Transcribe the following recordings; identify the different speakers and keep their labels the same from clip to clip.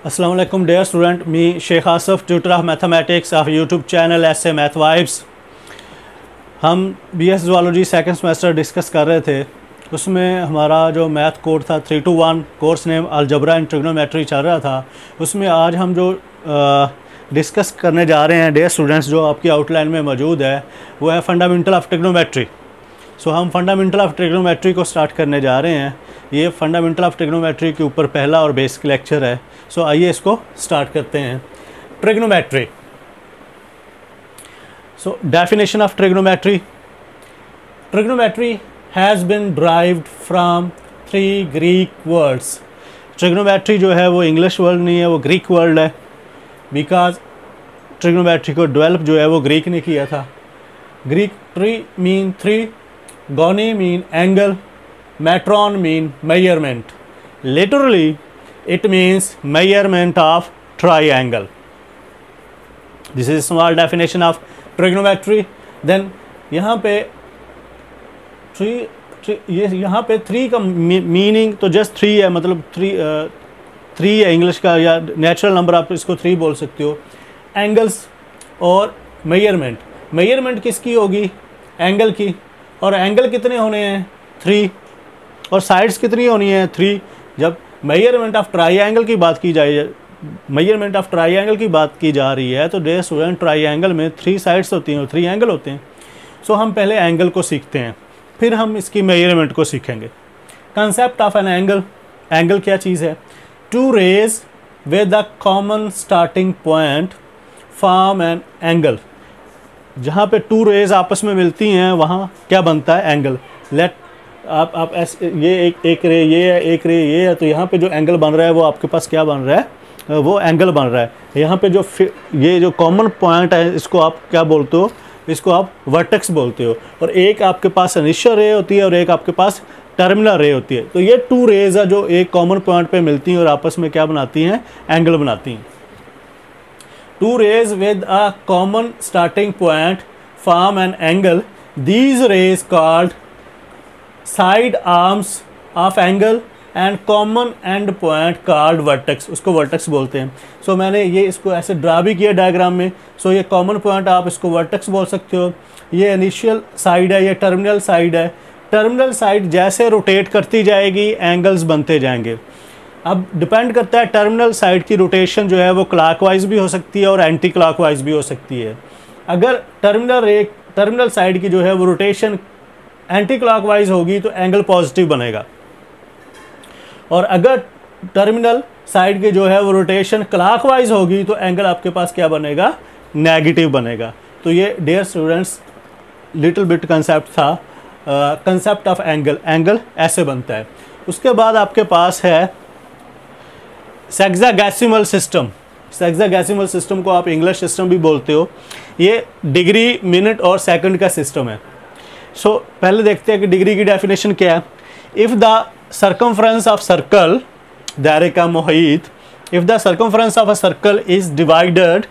Speaker 1: अस्सलाम वालेकुम dear student, me Sheikh Asif tutor of mathematics of YouTube channel ace math vibes. हम BS zoology second semester discuss कर रहे थे। उसमें हमारा जो मैथ कोड था 321 course name algebra and trigonometry चल रहा था। उसमें आज हम जो डिस्कस करने जा रहे हैं डियर स्टूडेंट्स, जो आपकी आउटलाइन में मौजूद है, वो है फंडामेंटल ऑफ ट्रिग्नोमेट्री। सो हम फंडामेंटल ऑफ ट्रिग्नोमेट्री को स्टार्ट करने जा रहे हैं। ये फंडामेंटल ऑफ ट्रिग्नोमेट्री के ऊपर पहला और बेसिक लेक्चर है। सो आइए इसको स्टार्ट करते हैं। Trigonometry. So definition of trigonometry. Trigonometry has been derived from 3 Greek words. Trigonometry जो है वो इंग्लिश वर्ड नहीं है, वो ग्रीक वर्ड है। बिकॉज ट्रिग्नोमेट्री को डेवलप जो है वो ग्रीक ने किया था। ग्रीक ट्री मीन 3, गोनी mean angle, metron mean measurement. Literally it means measurement of triangle. This is small definition of trigonometry. Then यहाँ पे यहाँ पे 3 का मीनिंग तो जस्ट 3 है, मतलब 3 है इंग्लिश का, या नेचुरल नंबर आप इसको 3 बोल सकते हो। एंगल्स और मेजरमेंट। मेजरमेंट किसकी होगी? एंगल की। और एंगल कितने होने हैं? 3। और साइड्स कितनी होनी है? 3। जब मेजरमेंट ऑफ ट्राइंगल की बात की जाए, मेजरमेंट ऑफ ट्राइंगल की बात की जा रही है, तो डियर स्टूडेंट ट्राइंगल में 3 साइड्स होती हैं और 3 एंगल होते हैं। सो हम पहले एंगल को सीखते हैं, फिर हम इसकी मेजरमेंट को सीखेंगे। Concept of an angle. Angle क्या चीज़ है? 2 rays with the common starting point form an angle. जहाँ पे 2 रेज आपस में मिलती हैं वहाँ क्या बनता है? एंगल। लेट आप ऐसे, ये एक रे ये है, एक रे ये है, तो यहाँ पे जो एंगल बन रहा है वो आपके पास क्या बन रहा है? वो एंगल बन रहा है। यहाँ पे जो ये जो कॉमन पॉइंट है, इसको आप क्या बोलते हो? इसको आप वर्टेक्स बोलते हो। और एक आपके पास इनिशियल रे होती है और एक आपके पास टर्मिनल रे होती है। तो ये 2 रेज है जो एक कॉमन पॉइंट पे मिलती हैं और आपस में क्या बनाती हैं? एंगल बनाती हैं। 2 rays with a common starting point form an angle. These rays called side arms of angle and common end point called vertex. उसको vertex बोलते हैं। सो मैंने ये इसको ऐसे ड्रा भी किया डायग्राम में। सो ये कॉमन पॉइंट आप इसको वर्टेक्स बोल सकते हो। ये इनिशियल साइड है, ये टर्मिनल साइड है। टर्मिनल साइड जैसे रोटेट करती जाएगी एंगल्स बनते जाएंगे। अब डिपेंड करता है, टर्मिनल साइड की रोटेशन जो है वो क्लॉकवाइज भी हो सकती है और एंटी क्लॉकवाइज भी हो सकती है। अगर टर्मिनल साइड की जो है वो रोटेशन एंटी क्लॉकवाइज होगी तो एंगल पॉजिटिव बनेगा, और अगर टर्मिनल साइड की जो है वो रोटेशन क्लॉकवाइज होगी तो एंगल आपके पास क्या बनेगा? नेगेटिव बनेगा। तो ये dear students little bit concept था, कंसेप्ट ऑफ एंगल। एंगल ऐसे बनता है। उसके बाद आपके पास है सेक्साडेसिमल सिस्टम। सेक्साडेसिमल सिस्टम को आप इंग्लिश सिस्टम भी बोलते हो। ये डिग्री, मिनट और सेकंड का सिस्टम है। सो पहले देखते हैं कि डिग्री की डेफिनेशन क्या है। If the circumference of circle, दायरे का Muhit, if the circumference of a circle is divided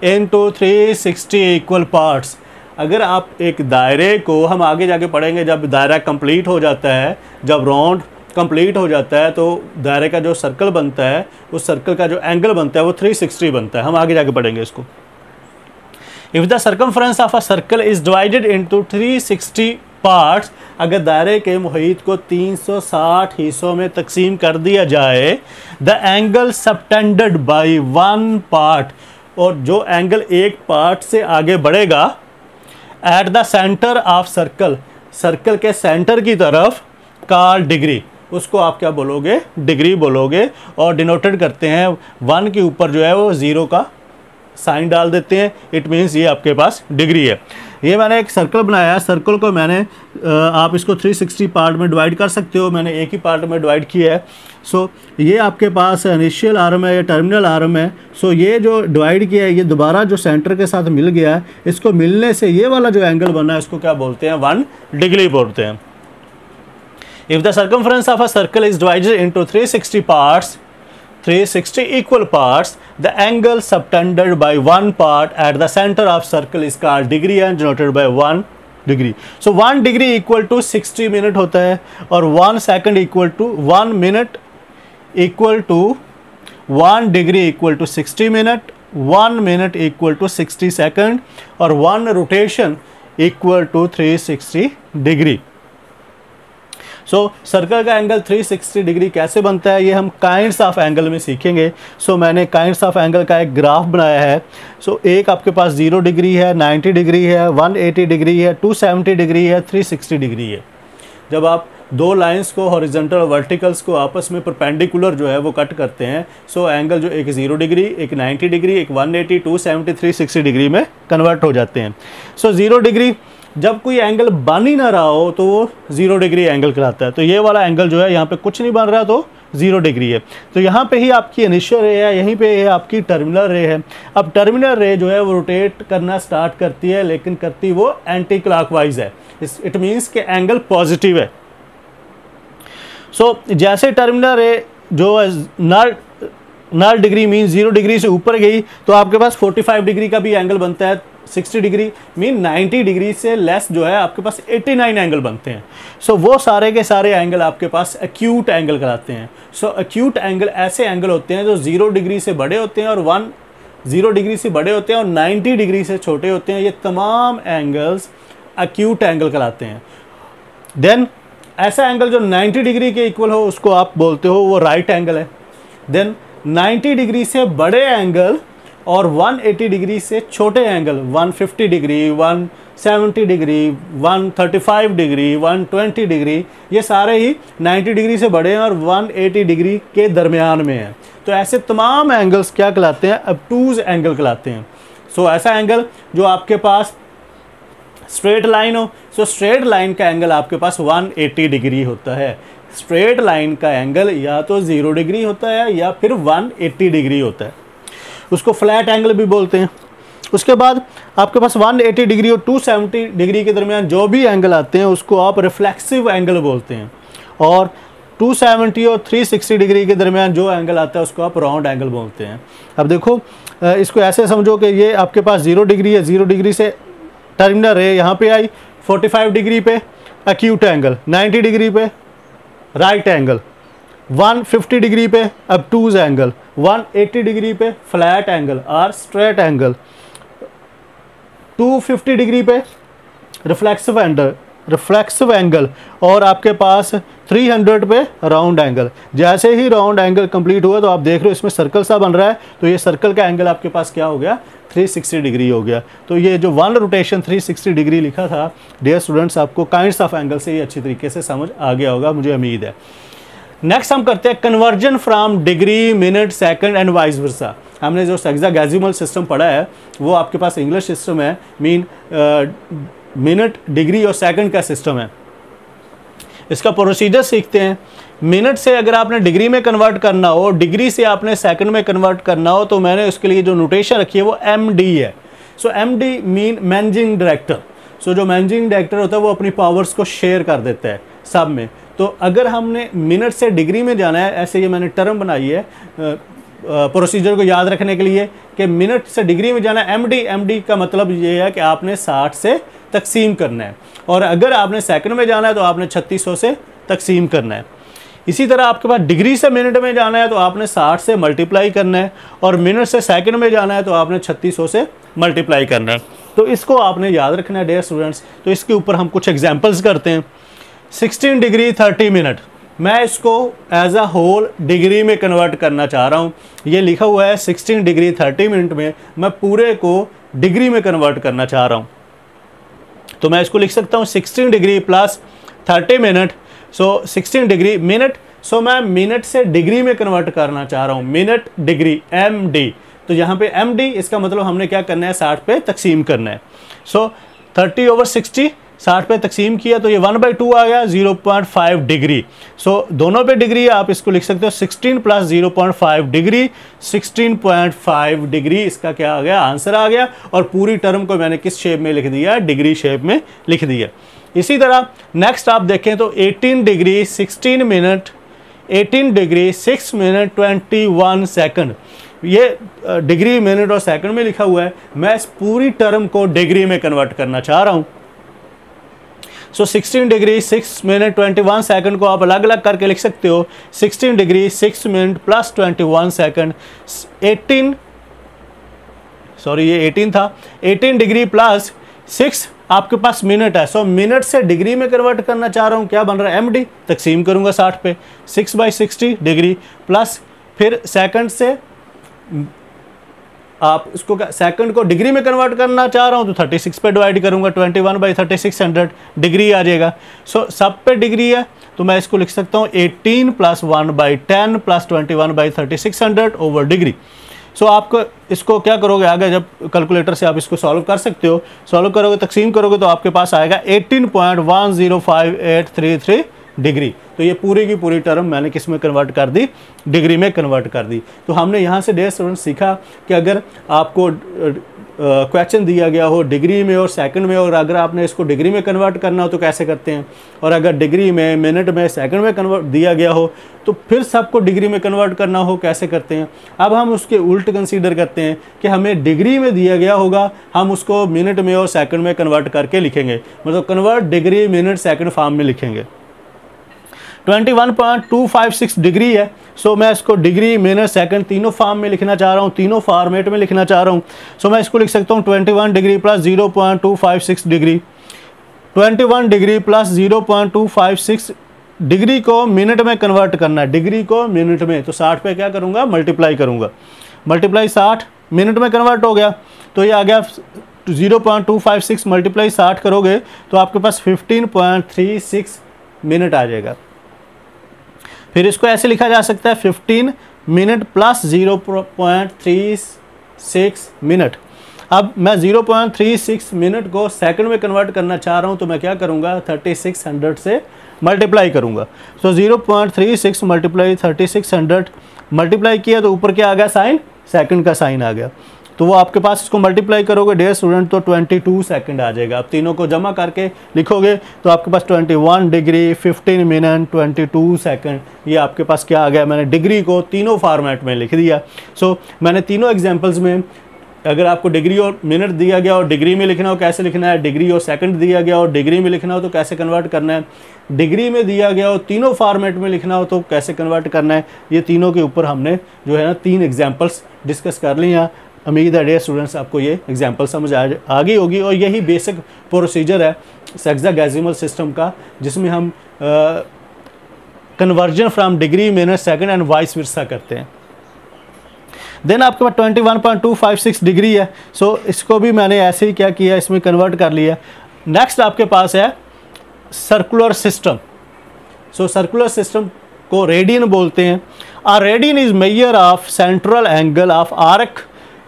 Speaker 1: into 360 equal parts. अगर आप एक दायरे को, हम आगे जाके पढ़ेंगे, जब दायरा कंप्लीट हो जाता है, जब राउंड कंप्लीट हो जाता है, तो दायरे का जो सर्कल बनता है, उस सर्कल का जो एंगल बनता है वो 360 बनता है। हम आगे जाके पढ़ेंगे इसको। If the circumference of a circle is divided into 360 parts, अगर दायरे के मुहीत को 360 हिस्सों में तकसीम कर दिया जाए, the angle subtended bye 1 part, और जो एंगल एक पार्ट से आगे बढ़ेगा, at the centre of circle, circle के सेंटर की तरफ, कॉल्ड डिग्री, उसको आप क्या बोलोगे? डिग्री बोलोगे। और डिनोटेड करते हैं 1 के ऊपर जो है वो 0 का साइन डाल देते हैं। इट मीन्स ये आपके पास डिग्री है। ये मैंने एक सर्कल बनाया है। सर्कल को मैंने आप इसको 360 पार्ट में डिवाइड कर सकते हो। मैंने एक ही पार्ट में डिवाइड किया है। सो ये आपके पास इनिशियल आर्म है या टर्मिनल आर्म है। सो ये जो डिवाइड किया है, ये दोबारा जो सेंटर के साथ मिल गया है, इसको मिलने से ये वाला जो एंगल बना है, इसको क्या बोलते हैं? 1 डिग्री बोलते हैं। If the circumference of a circle is divided into 360 parts, 360 equal parts, the angle subtended by 1 part at the center of circle is called degree and denoted by 1 degree. So 1 degree equal to 60 minute होता है, और 1 second equal to 1 minute equal to 1 degree equal to 60 minute, 1 minute equal to 60 second और 1 rotation equal to 360 degree. So circle का angle 360 degree कैसे बनता है ये हम काइंड्स ऑफ एंगल में सीखेंगे। सो मैंने काइंड्स ऑफ एंगल का एक ग्राफ बनाया है। सो एक आपके पास 0 डिग्री है, 90 डिग्री है, 180 डिग्री है, 270 डिग्री है, 360 डिग्री है। जब आप दो लाइंस को हॉरिजॉन्टल और वर्टिकल्स को आपस में परपेंडिकुलर जो है वो कट करते हैं, सो एंगल जो एक 0 डिग्री, एक 90 डिग्री, एक 180, 270, 360 डिग्री में कन्वर्ट हो जाते हैं। सो 0 डिग्री जब कोई एंगल बन ही ना रहा हो तो वो 0 डिग्री एंगल कहलाता है। तो ये वाला एंगल जो है यहाँ पे कुछ नहीं बन रहा तो 0 डिग्री है। तो यहाँ पे ही आपकी इनिशियल रे है, यहीं पे आपकी टर्मिनल रे है। अब टर्मिनल रे जो है वो रोटेट करना स्टार्ट करती है, लेकिन करती वो एंटी क्लॉकवाइज है। इट मीन्स के एंगल पॉजिटिव है। सो जैसे टर्मिनल रे जो नल डिग्री मीन 0 डिग्री से ऊपर गई तो आपके पास 45 डिग्री का भी एंगल बनता है। 60 डिग्री मीन 90 डिग्री से लेस जो है आपके पास 89 एंगल बनते हैं। सो वो सारे के सारे एंगल आपके पास एक्यूट एंगल कहलाते हैं। सो एक्यूट एंगल ऐसे एंगल होते हैं जो 0 डिग्री से बड़े होते हैं और 0 डिग्री से बड़े होते हैं और 90 डिग्री से छोटे होते हैं। ये तमाम एंगल्स एक्यूट एंगल कहलाते हैं। देन ऐसा एंगल जो 90 डिग्री के इक्वल हो उसको आप बोलते हो वो राइट एंगल है। देन 90 डिग्री से बड़े एंगल और 180 डिग्री से छोटे angle 150 degree, 170 degree, 135 degree, 120 degree, ये सारे ही 90 डिग्री से बड़े हैं और 180 डिग्री के दरमियान में हैं। तो ऐसे तमाम एंगल्स क्या कहलाते हैं? ऑब्टूज एंगल कहलाते हैं। सो ऐसा एंगल जो आपके पास स्ट्रेट लाइन हो, सो स्ट्रेट लाइन का एंगल आपके पास 180 डिग्री होता है। स्ट्रेट लाइन का एंगल या तो 0 डिग्री होता है या फिर 180 डिग्री होता है, उसको फ्लैट एंगल भी बोलते हैं। उसके बाद आपके पास 180 डिग्री और 270 डिग्री के दरमियान जो भी एंगल आते हैं उसको आप रिफ्लेक्सिव एंगल बोलते हैं। और 270 और 360 डिग्री के दरमियान जो एंगल आता है उसको आप राउंड एंगल बोलते हैं। अब देखो इसको ऐसे समझो कि ये आपके पास 0 डिग्री है, 0 डिग्री से टर्मिनल रे यहाँ पे आई, 45 डिग्री पे एक्यूट एंगल, 90 डिग्री पे राइट एंगल, 150 डिग्री पे ऑब्टूज एंगल, 180 डिग्री पे फ्लैट एंगल और स्ट्रेट एंगल, 250 डिग्री पे रिफ्लेक्सिव एंगल और आपके पास 300 पे राउंड एंगल। जैसे ही राउंड एंगल कंप्लीट हुआ तो आप देख रहे हो इसमें सर्कल सा बन रहा है, तो ये सर्कल का एंगल आपके पास क्या हो गया? 360 डिग्री हो गया। तो ये जो 1 रोटेशन 360 डिग्री लिखा था, डियर स्टूडेंट्स, आपको काइंड्स ऑफ एंगल से ये अच्छी तरीके से समझ आ गया होगा, मुझे उम्मीद है। नेक्स्ट हम करते हैं conversion from degree, minute, second and vice versa. हमने जो हेक्साडेसिमल सिस्टम पढ़ा है वो आपके पास इंग्लिश सिस्टम है, मीन मिनट, डिग्री और सेकंड का सिस्टम है। इसका प्रोसीजर सीखते हैं। मिनट से अगर आपने डिग्री में कन्वर्ट करना हो, डिग्री से आपने सेकंड में कन्वर्ट करना हो, तो मैंने उसके लिए जो नोटेशन रखी है वो MD है। सो MD मीन मैनेजिंग डायरेक्टर। सो जो मैनेजिंग डायरेक्टर होता है वो अपनी पावर्स को शेयर कर देता है सब में। तो अगर हमने मिनट से डिग्री में जाना है, ऐसे ये मैंने टर्म बनाई है प्रोसीजर को याद रखने के लिए कि मिनट से डिग्री में जाना है MD का मतलब ये है कि आपने 60 से तकसीम करना है, और अगर आपने सेकंड में जाना है तो आपने 3600 से तकसीम करना है। इसी तरह आपके पास डिग्री से मिनट में जाना है तो आपने 60 से मल्टीप्लाई करना है, और मिनट से सेकंड में जाना है तो आपने 3600 से मल्टीप्लाई करना है। तो इसको आपने याद रखना है डियर स्टूडेंट्स। तो इसके ऊपर हम कुछ एग्जाम्पल्स करते हैं। 16 डिग्री 30 मिनट, मैं इसको एज अ होल डिग्री में कन्वर्ट करना चाह रहा हूँ। ये लिखा हुआ है 16 डिग्री 30 मिनट में, मैं पूरे को डिग्री में कन्वर्ट करना चाह रहा हूँ। तो मैं इसको लिख सकता हूँ 16 डिग्री प्लस 30 मिनट, सो 16 डिग्री मिनट। सो मैं मिनट से डिग्री में कन्वर्ट करना चाह रहा हूँ, मिनट डिग्री MD। तो यहाँ पे MD इसका मतलब हमने क्या करना है? 60 पे तकसीम करना है। सो 30/60, 60 पे तकसीम किया तो ये 1/2 आ गया, 0.5 डिग्री। सो दोनों पे डिग्री आप इसको लिख सकते हो 16 प्लस 0.5 डिग्री, 16.5 डिग्री इसका क्या आ गया? आंसर आ गया। और पूरी टर्म को मैंने किस शेप में लिख दिया? डिग्री शेप में लिख दिया। इसी तरह नेक्स्ट आप देखें तो 18 degree 16 minute, 18 degree 6 minute 21 second. ये डिग्री, मिनट और सेकंड में लिखा हुआ है। मैं इस पूरी टर्म को डिग्री में कन्वर्ट करना चाह रहा हूँ। सो 16 डिग्री 6 मिनट 21 सेकंड को आप अलग अलग करके लिख सकते हो। 16 degree 6 minute plus 21 second 18, sorry ये 18 था, 18 डिग्री प्लस 6 आपके पास मिनट है। सो मिनट से डिग्री में कन्वर्ट करना चाह रहा हूँ, क्या बन रहा है MD, तकसीम करूँगा 60 पे, 6/60 डिग्री प्लस फिर सेकंड से आप इसको सेकंड को डिग्री में कन्वर्ट करना चाह रहा हूँ तो 36 पे डिवाइड करूँगा, 21/3600 डिग्री आ जाएगा। सो सब पे डिग्री है तो मैं इसको लिख सकता हूँ 18 + 1/10 + 21/3600 ओवर डिग्री। सो आपको इसको क्या करोगे आगे, जब कैलकुलेटर से आप इसको सॉल्व कर सकते हो, सॉल्व करोगे तकसीम करोगे तो आपके पास आएगा 18.105833 डिग्री। तो ये पूरी की पूरी टर्म मैंने किस में कन्वर्ट कर दी, डिग्री में कन्वर्ट कर दी। तो हमने यहाँ से डियर स्टूडेंट सीखा कि अगर आपको क्वेश्चन दिया गया हो डिग्री में और सेकंड में, और अगर आपने इसको डिग्री में कन्वर्ट करना हो तो कैसे करते हैं, और अगर डिग्री में, मिनट में, सेकंड में कन्वर्ट दिया गया हो तो फिर सबको डिग्री में कन्वर्ट करना हो कैसे करते हैं। अब हम उसके उल्ट कंसीडर करते हैं कि हमें डिग्री में दिया गया होगा, हम उसको मिनट में और सेकंड में कन्वर्ट करके लिखेंगे, मतलब convert degree minute second form में लिखेंगे। 21.256 डिग्री है, सो मैं इसको डिग्री मिनट सेकंड तीनों फॉर्म में लिखना चाह रहा हूँ, तीनों फॉर्मेट में लिखना चाह रहा हूँ। सो मैं इसको लिख सकता हूँ 21 degree plus 0.256 degree, 21 degree plus 0.256 degree को मिनट में कन्वर्ट करना है, डिग्री को मिनट में, तो 60 पे क्या करूँगा, मल्टीप्लाई करूँगा, मल्टीप्लाई 60 मिनट में कन्वर्ट हो गया, तो ये आ गया 0.256 मल्टीप्लाई 60 करोगे तो आपके पास 15.36 मिनट आ जाएगा। फिर इसको ऐसे लिखा जा सकता है 15 मिनट प्लस 0.36 मिनट। अब मैं 0.36 मिनट को सेकंड में कन्वर्ट करना चाह रहा हूँ तो मैं क्या करूँगा, 3600 से मल्टीप्लाई करूँगा। सो 0.36 मल्टीप्लाई 3600 मल्टीप्लाई किया तो ऊपर क्या आ गया, साइन, सेकंड का साइन आ गया, तो वो आपके पास इसको मल्टीप्लाई करोगे डियर स्टूडेंट तो 22 सेकंड आ जाएगा। आप तीनों को जमा करके लिखोगे तो आपके पास 21 डिग्री 15 मिनट 22 सेकंड, ये आपके पास क्या आ गया, मैंने डिग्री को तीनों फॉर्मेट में लिख दिया। सो मैंने तीनों एग्जांपल्स में अगर आपको डिग्री और मिनट दिया गया और डिग्री में लिखना हो कैसे लिखना है, डिग्री और सेकंड दिया गया और डिग्री में लिखना हो तो कैसे कन्वर्ट करना है, डिग्री में दिया गया हो तीनों फॉर्मेट में लिखना हो तो कैसे कन्वर्ट करना है, ये तीनों के ऊपर हमने जो है ना 3 एग्जाम्पल्स डिस्कस कर ली हैं। उम्मीद है डियर स्टूडेंट्स आपको ये एग्जाम्पल समझ आ गई होगी, और यही बेसिक प्रोसीजर है हेक्साडेसिमल सिस्टम का, जिसमें हम conversion from degree minute second and vice versa करते हैं। देन आपके पास 21.256 डिग्री है, सो इसको भी मैंने ऐसे ही क्या किया, इसमें कन्वर्ट कर लिया। नेक्स्ट आपके पास है circular system. So circular system को रेडियन बोलते हैं। A radian is measure of central angle of arc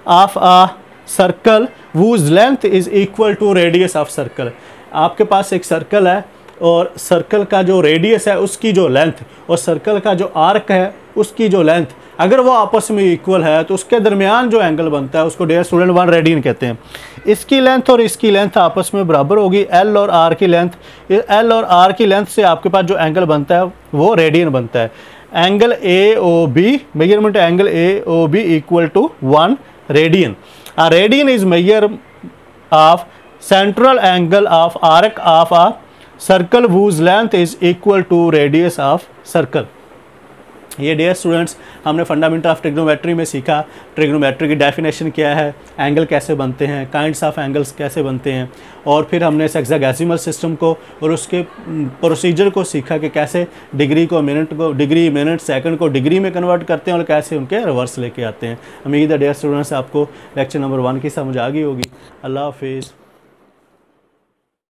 Speaker 1: of a circle whose length is equal to radius of circle. आपके पास एक सर्कल है और सर्कल का जो रेडियस है उसकी जो लेंथ और सर्कल का जो आर्क है उसकी जो लेंथ अगर वो आपस में इक्वल है तो उसके दरमियान जो एंगल बनता है उसको डियर स्टूडेंट 1 रेडियन कहते हैं। इसकी लेंथ और इसकी लेंथ आपस में बराबर होगी, एल और आर की लेंथ, एल और आर की लेंथ से आपके पास जो एंगल बनता है वो रेडियन बनता है। Angle a o b, measurement angle a o b equal to 1 radian. A radian is measure of central angle of arc of a circle whose length is equal to radius of circle। ये dear students हमने fundamental of trigonometry में सीखा, trigonometry की definition क्या है, angle कैसे बनते हैं, काइंड्स ऑफ एंगल्स कैसे बनते हैं, और फिर हमने हेक्साडेसिमल सिस्टम को और उसके प्रोसीजर को सीखा कि कैसे डिग्री मिनट सेकंड को डिग्री में कन्वर्ट करते हैं और कैसे उनके रिवर्स लेके आते हैं। उम्मीद है डियर स्टूडेंट्स आपको लेक्चर नंबर 1 की समझ आ गई होगी। अल्लाह हाफिज़।